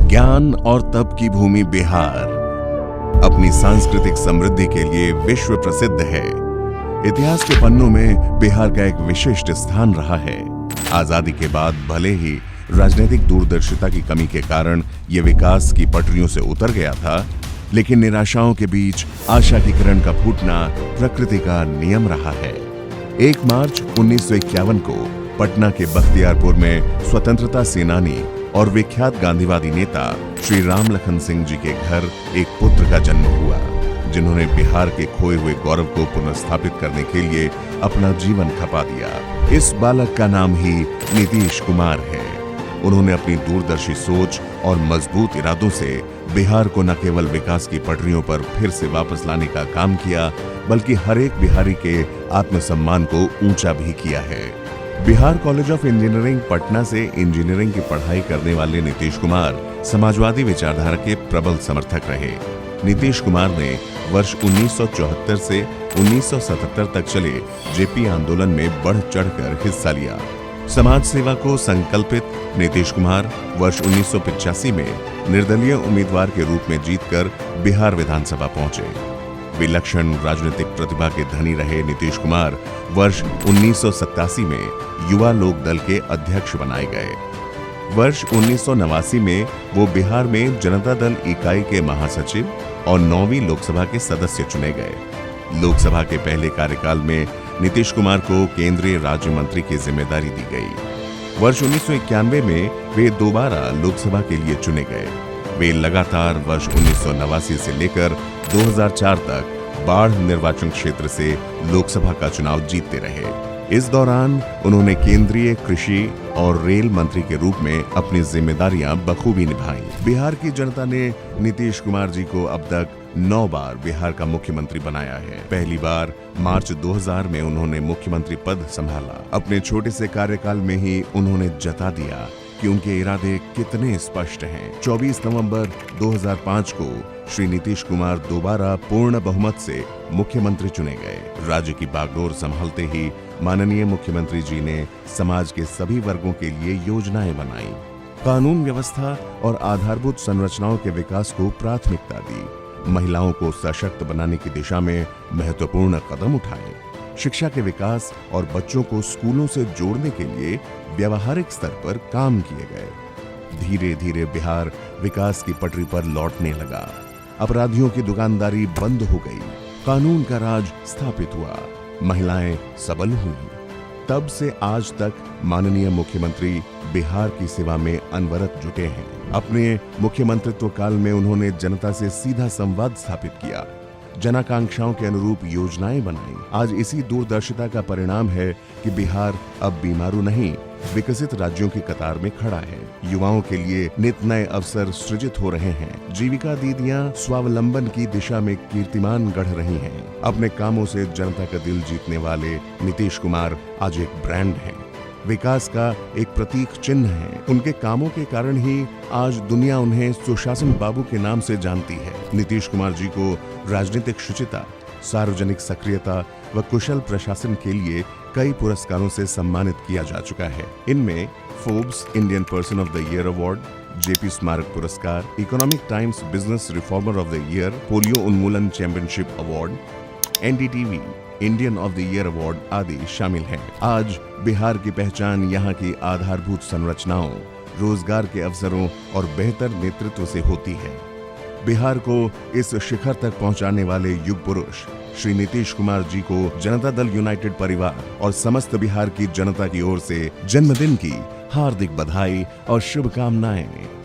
ज्ञान और तप की भूमि बिहार अपनी सांस्कृतिक समृद्धि के लिए विश्व प्रसिद्ध है। इतिहास के पन्नों में बिहार का एक विशिष्ट स्थान रहा है। आजादी के बाद भले ही राजनीतिक दूरदर्शिता की कमी के कारण ये विकास की पटरियों से उतर गया था, लेकिन निराशाओं के बीच आशा की किरण का फूटना प्रकृति का नियम रहा है। 1 मार्च 1951 को पटना के बख्तियारपुर में स्वतंत्रता सेनानी और विख्यात गांधीवादी नेता श्री राम लखन सिंह जी के घर एक पुत्र का जन्म हुआ, जिन्होंने बिहार के खोए हुए गौरव को पुनर्स्थापित करने के लिए अपना जीवन खपा दिया। इस बालक का नाम ही नीतीश कुमार है। उन्होंने अपनी दूरदर्शी सोच और मजबूत इरादों से बिहार को न केवल विकास की पटरियों पर फिर से वापस लाने का काम किया, बल्कि हर एक बिहारी के आत्मसम्मान को ऊंचा भी किया है। Bihar college of engineering Patna से इंजीनियरिंग की पढ़ाई करने वाले नीतीश कुमार समाजवादी विचारधारा के प्रबल समर्थक रहे। नीतीश कुमार ने वर्ष 1974 से 1977 तक चले जेपी आंदोलन में बढ़ चढ़कर हिस्सा लिया। समाज सेवा को संकल्पित नीतीश कुमार वर्ष 1985 में निर्दलीय उम्मीदवार के रूप में जीतकर बिहार विधानसभा पहुंचे। विलक्षण राजनीतिक प्रतिभा के धनी रहे नीतीश कुमार वर्ष 1987 में युवा लोक दल के अध्यक्ष बनाए गए। वर्ष 1989 में वो बिहार में जनता दल इकाई के महासचिव और 9वीं लोकसभा के सदस्य चुने गए। लोकसभा के पहले कार्यकाल में नीतीश कुमार को केंद्रीय राज्य मंत्री की जिम्मेदारी दी गई। वर्ष 1991 में वे दोबारा लोकसभा के लिए चुने गए। वे लगातार वर्ष 1989 से लेकर 2004 तक बाढ़ निर्वाचन क्षेत्र से लोकसभा का चुनाव जीतते रहे। इस दौरान उन्होंने केंद्रीय कृषि और रेल मंत्री के रूप में अपनी जिम्मेदारियां बखूबी निभाई। बिहार की जनता ने नीतीश कुमार जी को अब तक 9 बार बिहार का मुख्यमंत्री बनाया है। पहली बार मार्च 2000 में उन्होंने मुख्यमंत्री पद संभाला। अपने छोटे से कार्यकाल में ही उन्होंने जता दिया कि उनके इरादे कितने स्पष्ट हैं। 24 नवंबर 2005 को श्री नीतीश कुमार दोबारा पूर्ण बहुमत से मुख्यमंत्री चुने गए। राज्य की बागडोर संभालते ही माननीय मुख्यमंत्री जी ने समाज के सभी वर्गों के लिए योजनाएं बनाई, कानून व्यवस्था और आधारभूत संरचनाओं के विकास को प्राथमिकता दी, महिलाओं को सशक्त बनाने की दिशा में महत्वपूर्ण कदम उठाए, शिक्षा के विकास और बच्चों को स्कूलों से जोड़ने के लिए व्यवहारिक स्तर पर काम किए गए। धीरे धीरे बिहार विकास की पटरी पर लौटने लगा। अपराधियों की दुकानदारी बंद हो गई, कानून का राज स्थापित हुआ, महिलाएं सबल हुईं। तब से आज तक माननीय मुख्यमंत्री बिहार की सेवा में अनवरत जुटे हैं। अपने मुख्यमंत्रित्व काल में उन्होंने जनता से सीधा संवाद स्थापित किया, जनाकांक्षाओं के अनुरूप योजनाएं बनाई। आज इसी दूरदर्शिता का परिणाम है कि बिहार अब बीमारू नहीं, विकसित राज्यों की कतार में खड़ा है। युवाओं के लिए नित नए अवसर सृजित हो रहे हैं। जीविका दीदियां स्वावलंबन की दिशा में कीर्तिमान गढ़ रही हैं। अपने कामों से जनता का दिल जीतने वाले नीतीश कुमार आज एक ब्रांड हैं, विकास का एक प्रतीक चिन्ह है। उनके कामों के कारण ही आज दुनिया उन्हें सुशासन बाबू के नाम से जानती है। नीतीश कुमार जी को राजनीतिक शुचिता, सार्वजनिक सक्रियता व कुशल प्रशासन के लिए कई पुरस्कारों से सम्मानित किया जा चुका है। इनमें Forbes Indian person of the year award, JP स्मारक पुरस्कार, Economic Times business reformer of the year, polio उन्मूलन championship award, NDTV Indian of the year award आदि शामिल हैं। आज बिहार की पहचान यहाँ की आधारभूत संरचनाओं, रोजगार के अवसरों और बेहतर नेतृत्व से होती है। बिहार को इस शिखर तक पहुंचाने वाले युग पुरुष श्री नीतीश कुमार जी को जनता दल यूनाइटेड परिवार और समस्त बिहार की जनता की ओर से जन्मदिन की हार्दिक बधाई और शुभकामनाएं।